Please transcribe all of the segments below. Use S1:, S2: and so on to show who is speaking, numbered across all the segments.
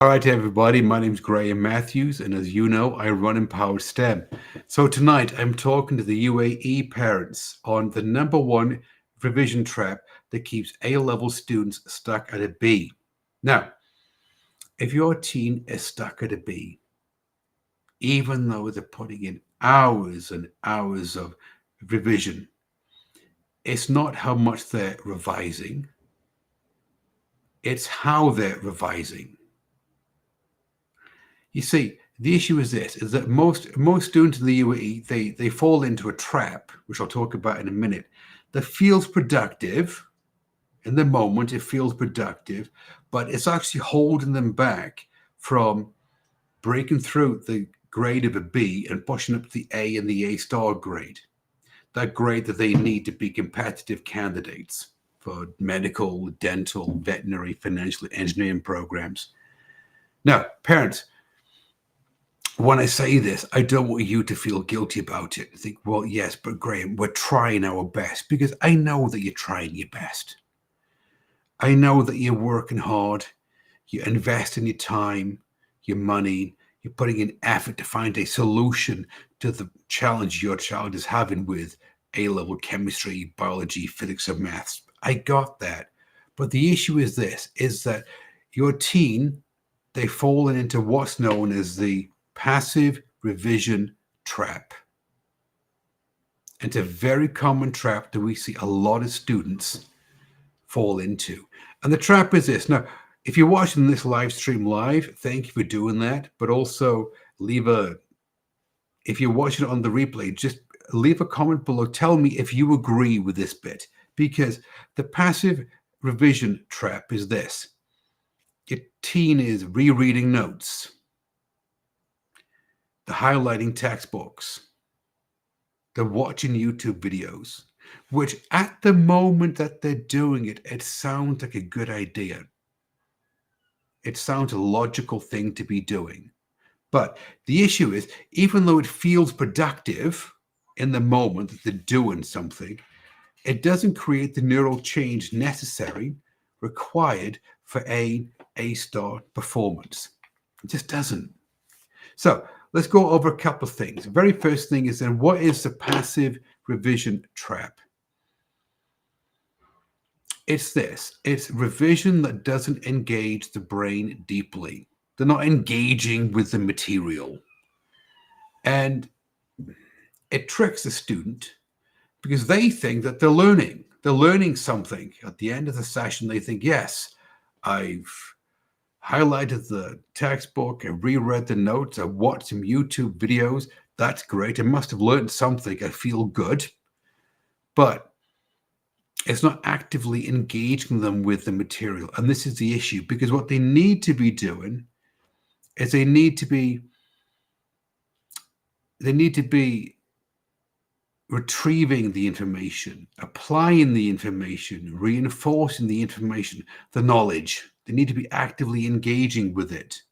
S1: All right, everybody. My name's Graham Matthews, and as you know, I run Empowered STEM. So tonight, I'm talking to the UAE parents on the number one revision trap that keeps A-level students stuck at a B. Now, if your teen is stuck at a B, even though they're putting in hours and hours of revision, it's not how much they're revising; it's how they're revising. You see, the issue is this: is that most students in the UAE they fall into a trap, which I'll talk about in a minute, that feels productive in the moment. It feels productive, but it's actually holding them back from breaking through the grade of a B and pushing up to the A and the A star grade, that grade that they need to be competitive candidates for medical, dental, veterinary, financial engineering programs. Now, parents, when I say this, I don't want you to feel guilty about it. Think, well, yes, but Graham, we're trying our best, because I know that you're trying your best. I know that you're working hard. You invest in your time, your money, you're putting in effort to find a solution to the challenge your child is having with A-level chemistry, biology, physics, or maths. I got that. But the issue is this, is that your teen, they've fallen into what's known as the passive revision trap. It's a very common trap that we see a lot of students fall into. And the trap is this. Now, if you're watching this live stream live, thank you for doing that. But also if you're watching it on the replay, just leave a comment below. Tell me if you agree with this bit, because the passive revision trap is this. Your teen is rereading notes, the highlighting textbooks, they're watching YouTube videos, which at the moment that they're doing it, it sounds like a good idea. It sounds a logical thing to be doing. But the issue is, even though it feels productive in the moment that they're doing something, it doesn't create the neural change necessary, required for A star performance. It just doesn't. So let's go over a couple of things. The very first thing is then, what is the passive revision trap? It's this. It's revision that doesn't engage the brain deeply. They're not engaging with the material. And it tricks the student because they think that they're learning. They're learning something. At the end of the session, they think, yes, I've highlighted the textbook, I reread the notes, I watched some YouTube videos. That's great. I must have learned something. I feel good. But it's not actively engaging them with the material. And this is the issue, because what they need to be doing is they need to be retrieving the information, applying the information, reinforcing the information, the knowledge. They need to be actively engaging with it.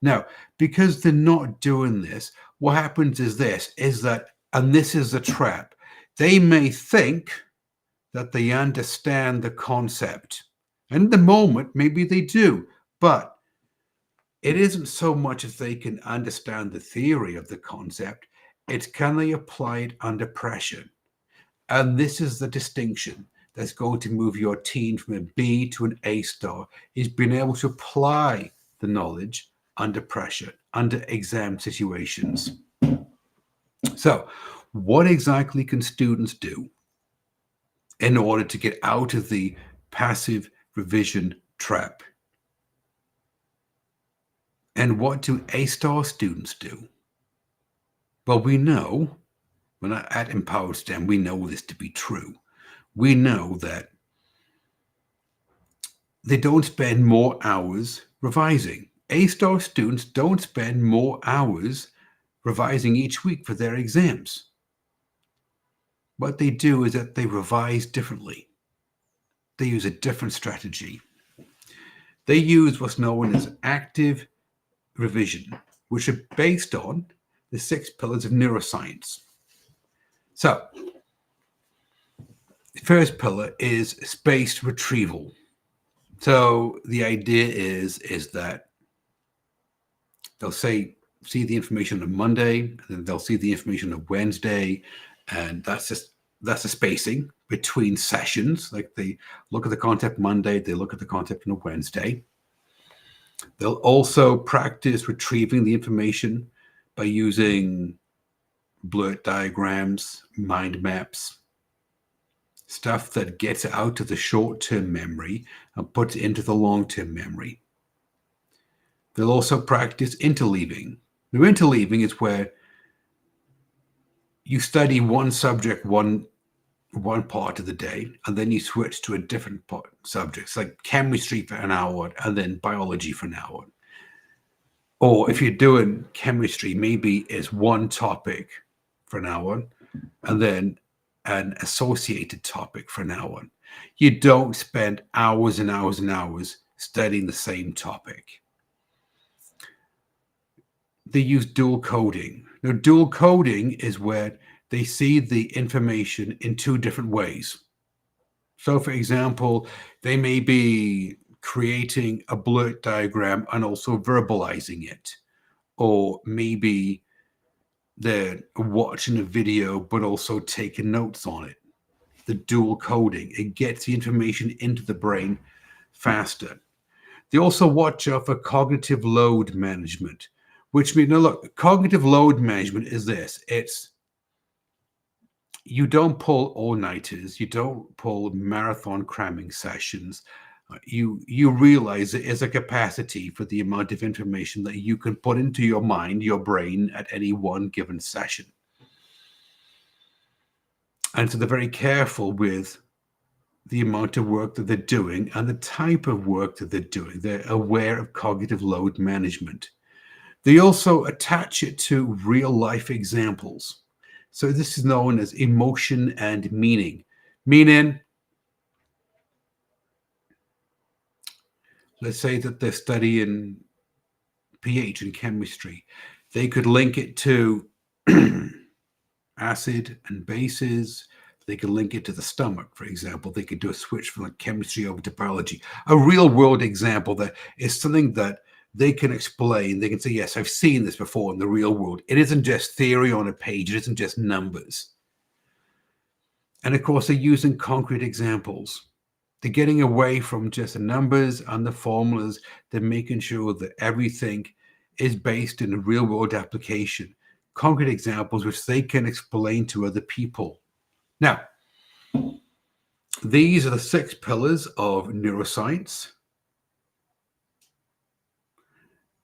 S1: Now, because they're not doing this, what happens is this, is that, and this is the trap, they may think that they understand the concept. And in the moment, maybe they do, but it isn't so much as they can understand the theory of the concept, it's can they apply it under pressure? And this is the distinction that's going to move your teen from a B to an A star, is being able to apply the knowledge under pressure, under exam situations. So, what exactly can students do in order to get out of the passive revision trap? And what do A-star students do? Well, we know, when at Empowered STEM, we know this to be true. We know that they don't spend more hours revising. A-star students don't spend more hours revising each week for their exams. What they do is that they revise differently. They use a different strategy. They use what's known as active revision, which are based on the 6 pillars of neuroscience. So, the first pillar is spaced retrieval. So the idea is that They'll see the information on Monday, and then they'll see the information on Wednesday, and that's a spacing between sessions. Like they look at the content Monday, they look at the content on a Wednesday. They'll also practice retrieving the information by using blurt diagrams, mind maps, stuff that gets out of the short-term memory and puts it into the long-term memory. They'll also practice interleaving. Now, interleaving is where you study one subject one part of the day, and then you switch to a different subject, like chemistry for an hour and then biology for an hour. Or if you're doing chemistry, maybe it's one topic for an hour and then an associated topic for an hour. You don't spend hours and hours and hours studying the same topic. They use dual coding. Now, dual coding is where they see the information in two different ways. So, for example, they may be creating a blurt diagram and also verbalizing it. Or maybe they're watching a video but also taking notes on it. The dual coding, it gets the information into the brain faster. They also watch out for cognitive load management, which means, now look, cognitive load management is this. It's, you don't pull all-nighters, you don't pull marathon cramming sessions. You realize there is a capacity for the amount of information that you can put into your mind, your brain, at any one given session. And so they're very careful with the amount of work that they're doing and the type of work that they're doing. They're aware of cognitive load management. They also attach it to real life examples. So this is known as emotion and meaning. Meaning, let's say that they're studying pH and chemistry. They could link it to acid and bases. They could link it to the stomach, for example. They could do a switch from chemistry over to biology. A real world example that is something that they can explain. They can say, yes, I've seen this before in the real world. It isn't just theory on a page. It isn't just numbers. And of course, they're using concrete examples. They're getting away from just the numbers and the formulas. They're making sure that everything is based in a real world application. Concrete examples which they can explain to other people. Now, these are the 6 pillars of neuroscience.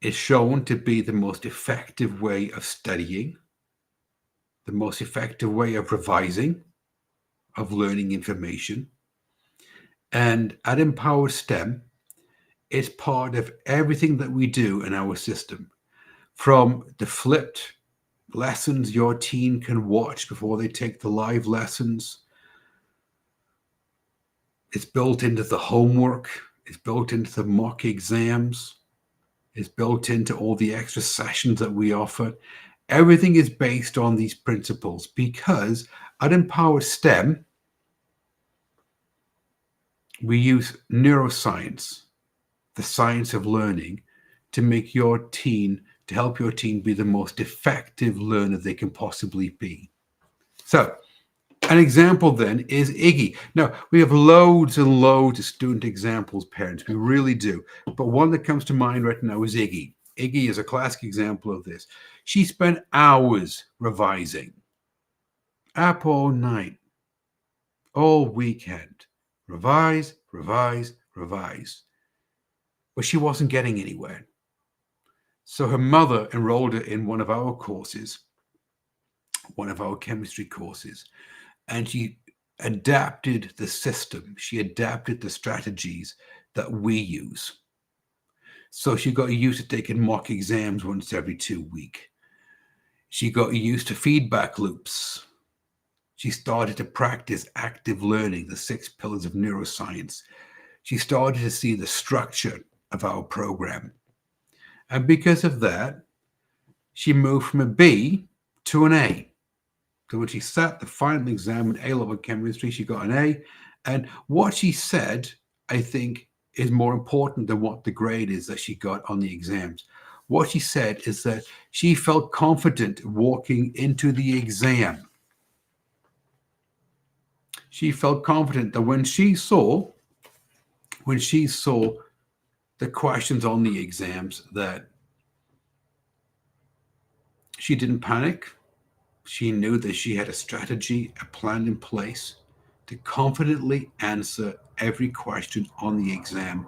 S1: It's shown to be the most effective way of studying, the most effective way of revising, of learning information. And at Empowered STEM, it's part of everything that we do in our system. From the flipped lessons your teen can watch before they take the live lessons. It's built into the homework. It's built into the mock exams. It's built into all the extra sessions that we offer. Everything is based on these principles because at Empowered STEM, we use neuroscience, the science of learning, to make your teen, to help your teen be the most effective learner they can possibly be. So, an example then is Iggy. Now, we have loads and loads of student examples, parents. We really do. But one that comes to mind right now is Iggy. Iggy is a classic example of this. She spent hours revising, up all night, all weekend. Revise, revise, revise. But she wasn't getting anywhere. So her mother enrolled her in one of our courses, one of our chemistry courses, and she adapted the system. She adapted the strategies that we use. So she got used to taking mock exams once every 2 weeks. She got used to feedback loops. She started to practice active learning, the 6 pillars of neuroscience. She started to see the structure of our program. And because of that, she moved from a B to an A. So when she sat the final exam in A-level chemistry, she got an A. And what she said, I think, is more important than what the grade is that she got on the exams. what she said is that she felt confident walking into the exam. She felt confident that when she saw the questions on the exams, that she didn't panic. She knew that she had a strategy, a plan in place to confidently answer every question on the exam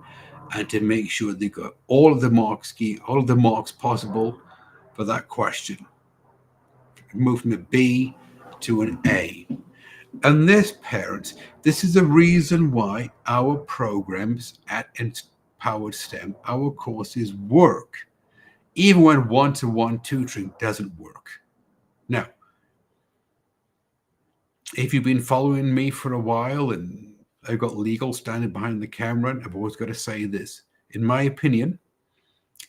S1: and to make sure they got all of the marks possible for that question. Move from a B to an A. And this, parents, this is the reason why our programs at Empowered STEM, our courses work, even when one-to-one tutoring doesn't work. Now, if you've been following me for a while, and I've got legal standing behind the camera, I've always got to say this. In my opinion,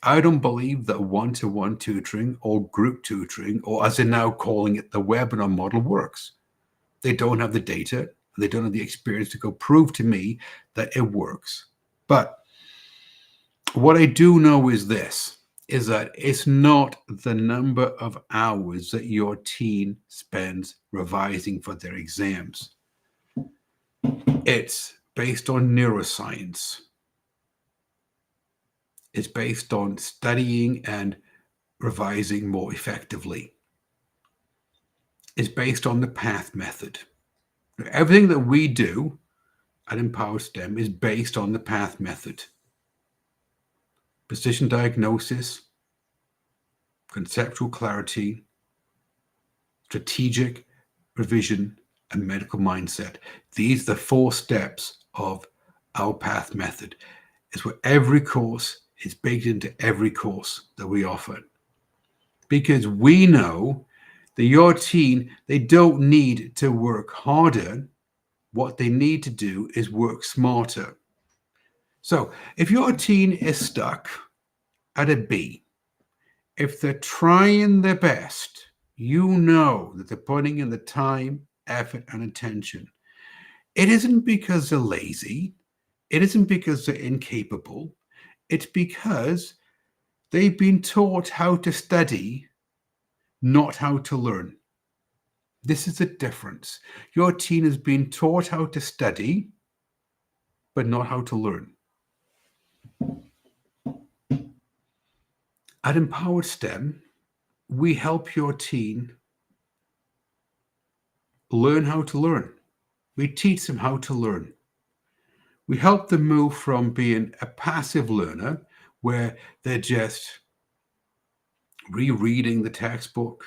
S1: I don't believe that one-to-one tutoring or group tutoring, or as they're now calling it, the webinar model, works. They don't have the data, and they don't have the experience to go prove to me that it works. But what I do know is this, is that it's not the number of hours that your teen spends revising for their exams. It's based on neuroscience. It's based on studying and revising more effectively. It's based on the PATH method. Everything that we do at Empowered STEM is based on the PATH method. Precision diagnosis, conceptual clarity, strategic revision, and medical mindset. These are the 4 steps of our PATH method. It's where every course is baked into every course that we offer. Because we know that your teen, they don't need to work harder. What they need to do is work smarter. So if your teen is stuck at a B, if they're trying their best, you know that they're putting in the time, effort, and attention. It isn't because they're lazy. It isn't because they're incapable. It's because they've been taught how to study, not how to learn. This is the difference. Your teen has been taught how to study, but not how to learn. At Empowered STEM, we help your teen learn how to learn. We teach them how to learn. We help them move from being a passive learner, where they're just rereading the textbook,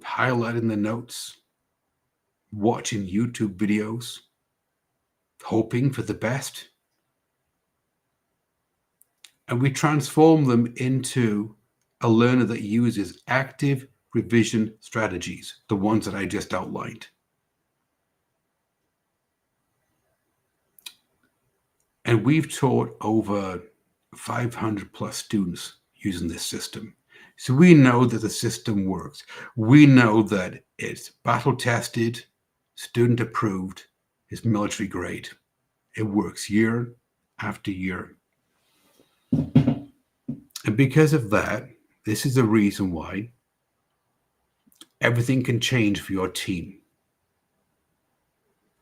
S1: highlighting the notes, watching YouTube videos, hoping for the best. And we transform them into a learner that uses active revision strategies, the ones that I just outlined. And we've taught over 500 plus students using this system. So we know that the system works. We know that it's battle tested, student approved, it's military grade. It works year after year. And because of that, this is the reason why everything can change for your teen.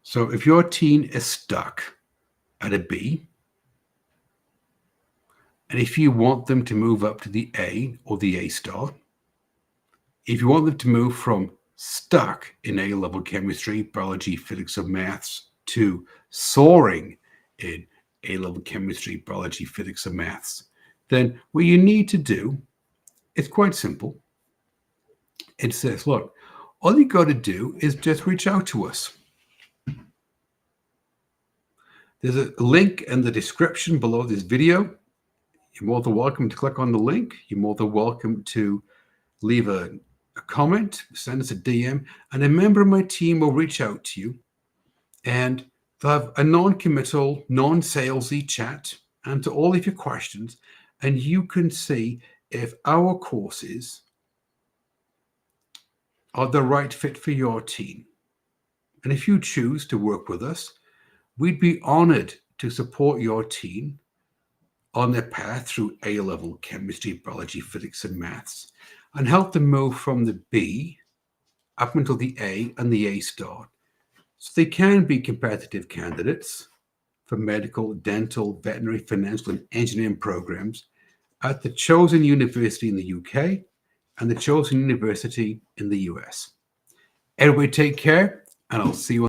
S1: So if your teen is stuck at a B, and if you want them to move up to the A or the A star, if you want them to move from stuck in A-level chemistry, biology, physics, or maths to soaring in A-level chemistry, biology, physics, or maths, then what you need to do is quite simple. It says, look, all you got to do is just reach out to us. There's a link in the description below this video. You're more than welcome to click on the link. You're more than welcome to leave a comment, send us a DM, and a member of my team will reach out to you and they'll have a non-committal, non-salesy chat, answer all of your questions, and you can see if our courses are the right fit for your team. And if you choose to work with us, we'd be honored to support your team on their path through A-level chemistry, biology, physics, and maths, and help them move from the B up until the A and the A star. So they can be competitive candidates for medical, dental, veterinary, financial, and engineering programs at the chosen university in the UK and the chosen university in the US. Everybody take care, and I'll see you